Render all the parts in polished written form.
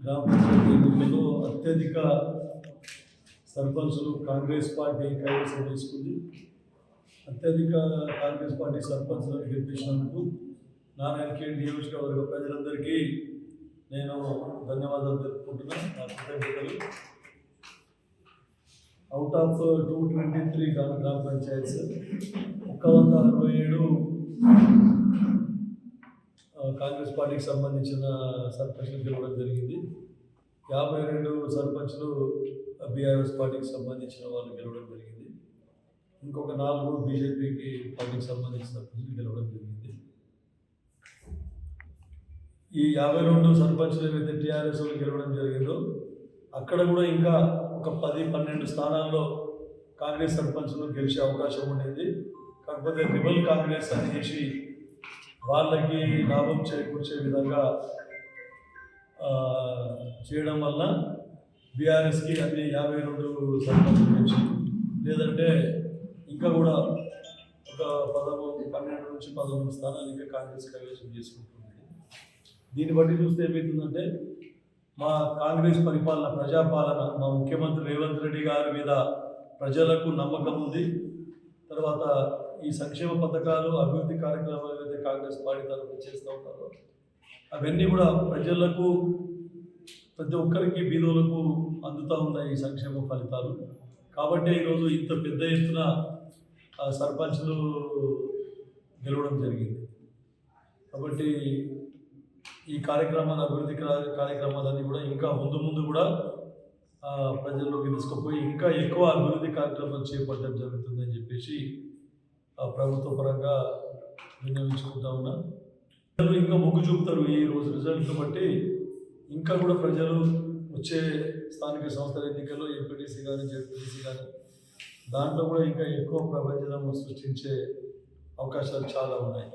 గ్రామ పంచాయతీ ఎన్నికల్లో అత్యధిక సర్పంచులు కాంగ్రెస్ పార్టీ కైవసం చేసుకుంది. అత్యధిక కాంగ్రెస్ పార్టీ సర్పంచులను గెలిపించినందుకు నారాయణఖేడ్ నియోజకవర్గ ప్రజలందరికీ నేను ధన్యవాదాలు తెలుపుకుంటున్నాను. నా కృతజ్ఞతలు. అవుట్ ఆఫ్ 223 గ్రామ పంచాయత్స్ 167 కాంగ్రెస్ పార్టీకి సంబంధించిన సర్పంచ్లు గెలవడం జరిగింది. 52 సర్పంచ్లు బీఆర్ఎస్ పార్టీకి సంబంధించిన వాళ్ళు గెలవడం జరిగింది. ఇంకొక 4 బీజేపీకి పార్టీకి సంబంధించిన సర్పంచ్లు గెలవడం జరిగింది. ఈ 52 సర్పంచ్లు ఏవైతే టీఆర్ఎస్ గెలవడం జరిగిందో అక్కడ కూడా ఇంకా ఒక 10-12 స్థానాల్లో కాంగ్రెస్ సర్పంచ్లు గెలిచే అవకాశం ఉండేది. కాకపోతే రిబల్ కాంగ్రెస్ అనేసి వాళ్ళకి లాభం చేకూర్చే విధంగా చేయడం వల్ల బీఆర్ఎస్కి అన్ని 52 సర్పంచులు గెలిచి, లేదంటే ఇంకా కూడా ఒక 12 నుంచి 13 స్థానాలు ఇంకా కాంగ్రెస్ కైవసం చేసుకుంటుంది. దీన్ని బట్టి చూస్తే ఏమవుతుందంటే మా కాంగ్రెస్ పరిపాలన, ప్రజాపాలన, మా ముఖ్యమంత్రి రేవంత్ రెడ్డి గారి మీద ప్రజలకు నమ్మకం ఉంది. తర్వాత ఈ సంక్షేమ పథకాలు, అభివృద్ధి కార్యక్రమాలు ఏవైతే కాంగ్రెస్ పార్టీ తరఫున చేస్తూ ఉంటారో అవన్నీ కూడా ప్రజలకు, ప్రతి ఒక్కరికి, బీదోలకు అందుతూ ఉన్నాయి ఈ సంక్షేమ ఫలితాలు. కాబట్టి ఈరోజు ఇంత పెద్ద ఎత్తున సర్పంచ్లు గెలవడం జరిగింది. కాబట్టి ఈ కార్యక్రమాలు, అభివృద్ధి కార్యక్రమాలన్నీ కూడా ఇంకా ముందు కూడా ప్రజల్లోకి తీసుకుపోయి ఇంకా ఎక్కువ అభివృద్ధి కార్యక్రమాలు చేపట్టడం జరుగుతుందని చెప్పేసి ప్రభుత్వ పరంగా విన్నవించుకుంటా ఉన్నా. ప్రజలు ఇంకా మొగ్గు చూపుతారు ఈ రోజు రిజల్ట్ బట్టి. ఇంకా కూడా ప్రజలు వచ్చే స్థానిక సంస్థల ఎన్నికల్లో ఎంపీటీసీ కానీ, జెడ్పీటీసీ కానీ దాంట్లో కూడా ఇంకా ఎక్కువ ప్రభంజనం సృష్టించే అవకాశాలు చాలా ఉన్నాయి.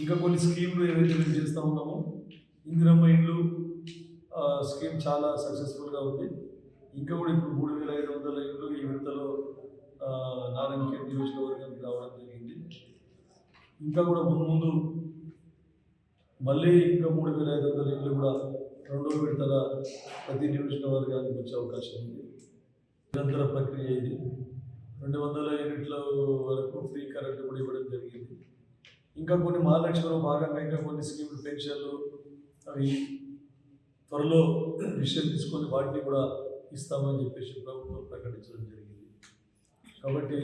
ఇంకా కొన్ని స్కీమ్లు ఏవైతే మేము చేస్తూ ఉన్నామో, ఇందిరమ్మ ఇండ్లు స్కీమ్ చాలా సక్సెస్ఫుల్గా ఉంది. ఇంకా కూడా ఇప్పుడు 3500 ఇండ్లు ఈ విడతలో నారాయణఖేడ్ నియోజకవర్గానికి రావడం జరిగింది. ఇంకా కూడా ముందు మళ్ళీ ఇంకా 3500 ఇండ్లు కూడా 2వ విడతల ప్రతి నియోజకవర్గానికి వచ్చే అవకాశం ఉంది. నిరంతర ప్రక్రియ ఇది. 200 యూనిట్ల వరకు ఫ్రీ కరెంట్ కూడా ఇవ్వడం జరిగింది. ఇంకా కొన్ని మహాలక్ష్మిలో భాగంగా ఇంకా కొన్ని స్కీములు, పెన్షన్లు అవి త్వరలో డిసిషన్ తీసుకొని వాటిని కూడా ఇస్తామని చెప్పేసి ప్రభుత్వం ప్రకటించడం జరిగింది. కాబట్టి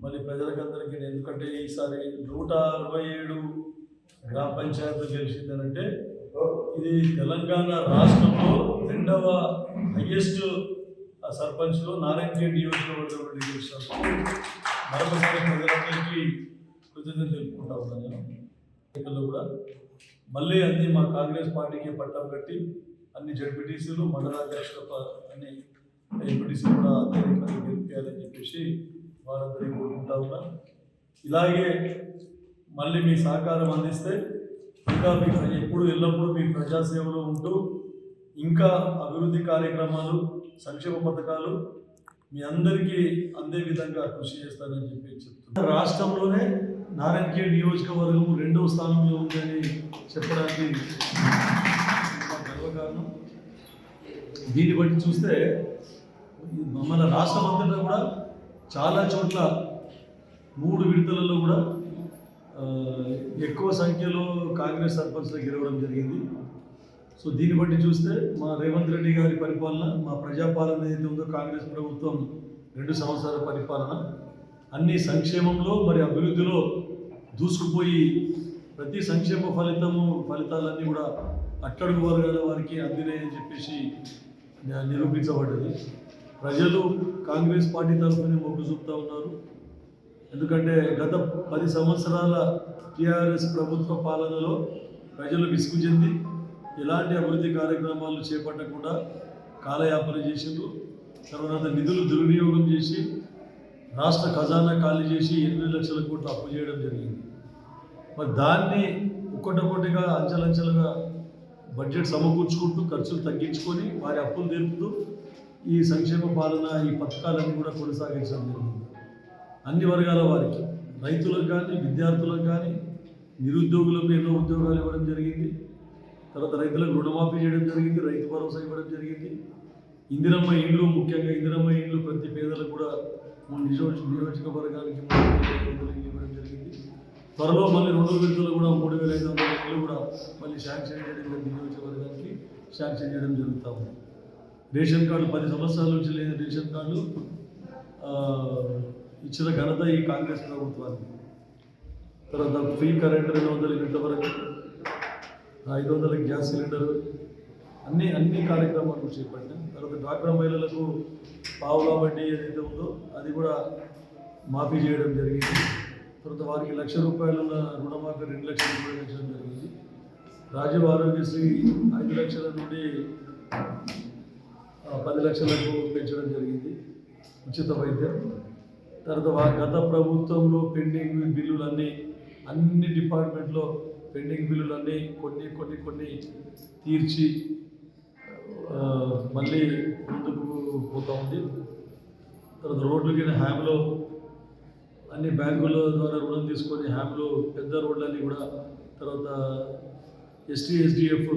మళ్ళీ ప్రజలకందరికీ, ఎందుకంటే ఈసారి 167 గ్రామ పంచాయతీలు గెలిచిందనంటే ఇది తెలంగాణ రాష్ట్రంలో 2వ హైయెస్ట్ సర్పంచ్లో నారాయణఖేడ్ నియోజకవర్గం గెలిచినందుకు మరొకసారి ప్రజలందరికీ కృతజ్ఞతలు తెలుపుకుంటా ఉన్నాను. ఎన్నికల్లో కూడా మళ్ళీ అన్ని మా కాంగ్రెస్ పార్టీకి పట్టం కట్టి అన్ని జడ్పీటీసీలు, మండలాధ్యక్షుల అన్ని ఎంపీటీసీలు కూడా అత్యధికంగా గెలిపేయాలని చెప్పేసి వారందరికీ కోరుకుంటా ఉన్నా. ఇలాగే మళ్ళీ మీ సహకారం అందిస్తే ఇంకా మీ ఎప్పుడు ఎల్లప్పుడూ మీ ప్రజాసేవలో ఉంటూ ఇంకా అభివృద్ధి కార్యక్రమాలు, సంక్షేమ పథకాలు మీ అందరికీ అందే విధంగా కృషి చేస్తానని చెప్పి చెప్తున్నాను. రాష్ట్రంలోనే నారాయణఖేడ్ నియోజకవర్గం 2వ స్థానంలో ఉందని చెప్పడానికి గర్వకారణం. దీన్ని బట్టి చూస్తే మన రాష్ట్రం అంతటా కూడా చాలా చోట్ల 3 విడతలలో కూడా ఎక్కువ సంఖ్యలో కాంగ్రెస్ సర్పంచ్లు గెలవడం జరిగింది. సో దీన్ని బట్టి చూస్తే మా రేవంత్ రెడ్డి గారి పరిపాలన, మా ప్రజాపాలన ఏదైతే ఉందో, కాంగ్రెస్ ప్రభుత్వం 2 సంవత్సరాల పరిపాలన అన్ని సంక్షేమంలో మరి అభివృద్ధిలో దూసుకుపోయి ప్రతి సంక్షేమ ఫలితాలన్నీ కూడా అట్టడుగు వర్గాల వారికి అందినాయని చెప్పేసి నిరూపించబడ్డది. ప్రజలు కాంగ్రెస్ పార్టీ తరఫునే మొగ్గు చూపుతూ ఉన్నారు. ఎందుకంటే గత 10 సంవత్సరాల టీఆర్ఎస్ ప్రభుత్వ పాలనలో ప్రజలు విసుగు చెంది ఎలాంటి అభివృద్ధి కార్యక్రమాలు చేపట్టకుండా కాలయాపన చేసిండ్రు. తర్వాత నిధులు దుర్వినియోగం చేసి రాష్ట్ర ఖజానా ఖాళీ చేసి 8 లక్షల కోట్లు అప్పు చేయడం జరిగింది. మరి దాన్ని ఒక్కొక్కటిగా అంచెలంచెలుగా బడ్జెట్ సమకూర్చుకుంటూ ఖర్చులు తగ్గించుకొని వారి అప్పులు తీర్పుతూ ఈ సంక్షేమ పాలన, ఈ పథకాలన్నీ కూడా కొనసాగించడం జరిగింది. అన్ని వర్గాల వారికి, రైతులకు కానీ, విద్యార్థులకు కానీ, నిరుద్యోగులకు ఎన్నో ఉద్యోగాలు ఇవ్వడం జరిగింది. తర్వాత రైతులకు రుణమాఫీ చేయడం జరిగింది, రైతు భరోసా ఇవ్వడం జరిగింది. ఇందిరమ్మ ఇండ్లు, ముఖ్యంగా ఇందిరమ్మ ఇండ్లు ప్రతి పేదలకు కూడా నియోజకవర్గానికి 3,500 ఇల్లు ఇవ్వడం జరిగింది. త్వరలో మళ్ళీ 2 విడతలు కూడా 3,500 ఇల్లు కూడా మళ్ళీ శాంక్షన్ చేయడం జరిగింది, నియోజకవర్గానికి శాంక్షన్ చేయడం జరుగుతూ ఉంది. రేషన్ కార్డు 10 సంవత్సరాల నుంచి లేని రేషన్ కార్డు ఇచ్చిన ఘనత ఈ కాంగ్రెస్ ప్రభుత్వానికి. తర్వాత ఫ్రీ కరెంట్ 200 యూనిట్ల వరకు, 500 గ్యాస్ సిలిండర్, అన్ని కార్యక్రమాలు చేపట్టాం. తర్వాత డ్వాక్రా మహిళలకు పావులా వడ్డీ ఏదైతే ఉందో అది కూడా మాఫీ చేయడం జరిగింది. తర్వాత వారికి ₹1,00,000 రుణమాఫీ 2 లక్షలు పెంచడం జరిగింది. రాజీవ్ ఆరోగ్యశ్రీ 5 లక్షల నుండి 10 లక్షలకు పెంచడం జరిగింది, ఉచిత వైద్యం. తర్వాత గత ప్రభుత్వంలో పెండింగ్ బిల్లులన్నీ, అన్ని డిపార్ట్మెంట్లో పెండింగ్ బిల్లులన్నీ కొన్ని తీర్చి మళ్ళీ ముందుకు పోతూ ఉంది. తర్వాత రోడ్లకి హ్యామ్లో అన్ని బ్యాంకుల ద్వారా రుణం తీసుకొని హ్యామ్లో పెద్ద రోడ్లన్నీ కూడా, తర్వాత STSDF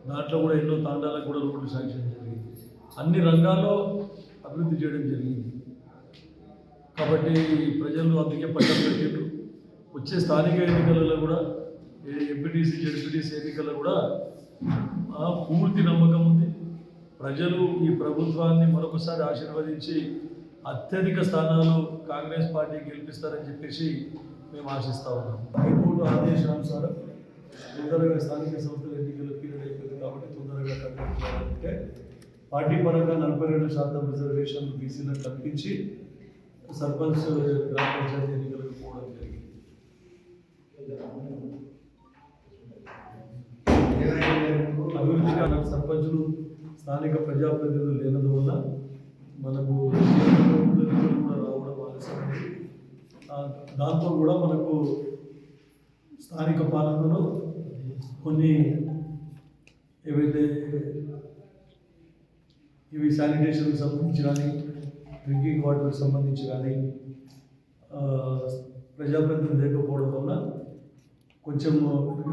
దాంట్లో కూడా ఎన్నో తాండాలకు కూడా రోడ్లు శాంక్షన్ జరిగింది. అన్ని రంగాల్లో అభివృద్ధి చేయడం జరిగింది. కాబట్టి ప్రజలు అందుకే పట్టం పెట్టారు. వచ్చే స్థానిక ఎన్నికలలో కూడా, ఎంపీటీసీ జెడ్పీటీసీ ఎన్నికల్లో కూడా పూర్తి నమ్మకం ఉంది. ప్రజలు ఈ ప్రభుత్వాన్ని మరొకసారి ఆశీర్వదించి అత్యధిక స్థానాలు కాంగ్రెస్ పార్టీ గెలిపిస్తారని చెప్పేసి మేము ఆశిస్తూ ఉన్నాం. హైకోర్టు ఆదేశానుసారం తొందరగా స్థానిక సంస్థల ఎన్నికల పీరియడ్ అయిపోయింది కాబట్టి తొందరగా కండక్ట్ చేయాలంటే పార్టీ పరంగా 42% రిజర్వేషన్లు బీసీలకు కల్పించి సర్పంచ్ గ్రామ పంచాయతీ ఎన్నికలకు పోవడం జరిగింది. అభివృద్ధి కాలం సర్పంచులు స్థానిక ప్రజాప్రతినిధులు లేనందువల్ల మనకు కూడా రావడం ఆలస్యమైంది. దాంతో కూడా మనకు స్థానిక పాలనలో కొన్ని ఏవైతే ఇవి శానిటేషన్కి సంబంధించి కానీ, డ్రింకింగ్ వాటర్కి సంబంధించి కానీ ప్రజాప్రతినిధులు లేకపోవడం వల్ల కొంచెం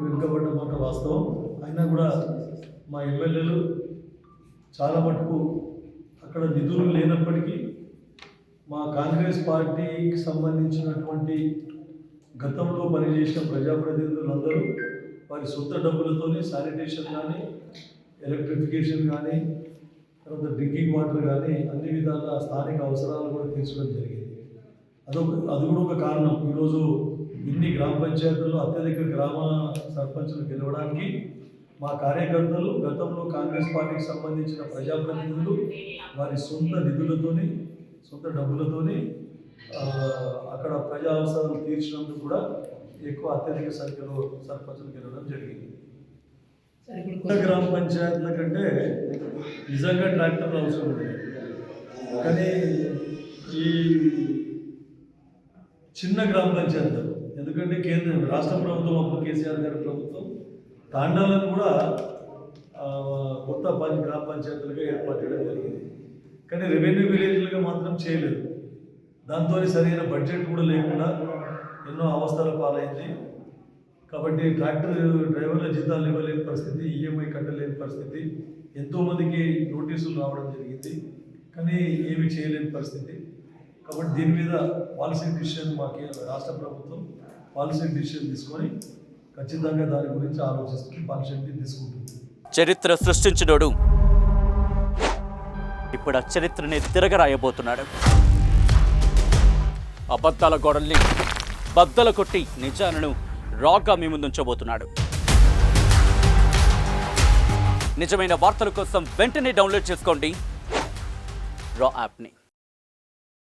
వెనుకబడ్డ మాట వాస్తవం. అయినా కూడా మా ఎమ్మెల్యేలు చాలా మటుకు అక్కడ నిధులు లేనప్పటికీ మా కాంగ్రెస్ పార్టీకి సంబంధించినటువంటి గతంలో పనిచేసిన ప్రజాప్రతినిధులందరూ వారి సొంత డబ్బులతోనే శానిటేషన్ కానీ, ఎలక్ట్రిఫికేషన్ కానీ, తర్వాత డ్రింకింగ్ వాటర్ కానీ అన్ని విధాల స్థానిక అవసరాలు కూడా తీర్చడం జరిగింది. అది కూడా ఒక కారణం. ఈరోజు ఇన్ని గ్రామ పంచాయతీల్లో అత్యధిక గ్రామ సర్పంచులు గెలవడానికి మా కార్యకర్తలు, గతంలో కాంగ్రెస్ పార్టీకి సంబంధించిన ప్రజాప్రతినిధులు వారి సొంత నిధులతోని, సొంత డబ్బులతోని అక్కడ ప్రజా అవసరాలు తీర్చినందుకు కూడా ఎక్కువ అత్యధిక సంఖ్యలో సర్పంచులు గెలవడం జరిగింది. గ్రామ పంచాయతీల కంటే నిజంగా ట్రాక్టర్లు అవసరం ఉంది. కానీ ఈ చిన్న గ్రామ పంచాయతీలు, ఎందుకంటే రాష్ట్ర ప్రభుత్వం, అప్పుడు కేసీఆర్ గారి ప్రభుత్వం తాండాలను కూడా కొత్త గ్రామ పంచాయతీలుగా ఏర్పాటు చేయడం జరిగింది. కానీ రెవెన్యూ విలేజ్లుగా మాత్రం చేయలేదు. దాంతో సరైన బడ్జెట్ కూడా లేకుండా ఎన్నో అవస్థల పాలైంది. కాబట్టి ట్రాక్టర్ డ్రైవర్ల జీతాలు ఇవ్వలేని పరిస్థితి, ఈఎంఐ కట్టలేని పరిస్థితి, ఎంతోమందికి నోటీసులు రావడం జరిగింది, కానీ ఏమి చేయలేని పరిస్థితి. కాబట్టి దీని మీద పాలసీ డిసిషన్ మాకు రాష్ట్ర ప్రభుత్వం పాలసీ డిసిషన్ తీసుకొని ఖచ్చితంగా దాని గురించి ఆలోచిస్తుంది, పాలసీ తీసుకుంటుంది. చరిత్ర సృష్టించినోడు ఇప్పుడు ఆ చరిత్రని తిరగరాయబోతున్నాడు. అబద్ధాల గోడల్ని బద్దలు కొట్టి నిజాలను రాగా మీ ముందుంచబోతున్నాడు. నిజమైన వార్తల కోసం వెంటనే డౌన్లోడ్ చేసుకోండి రా యాప్ని.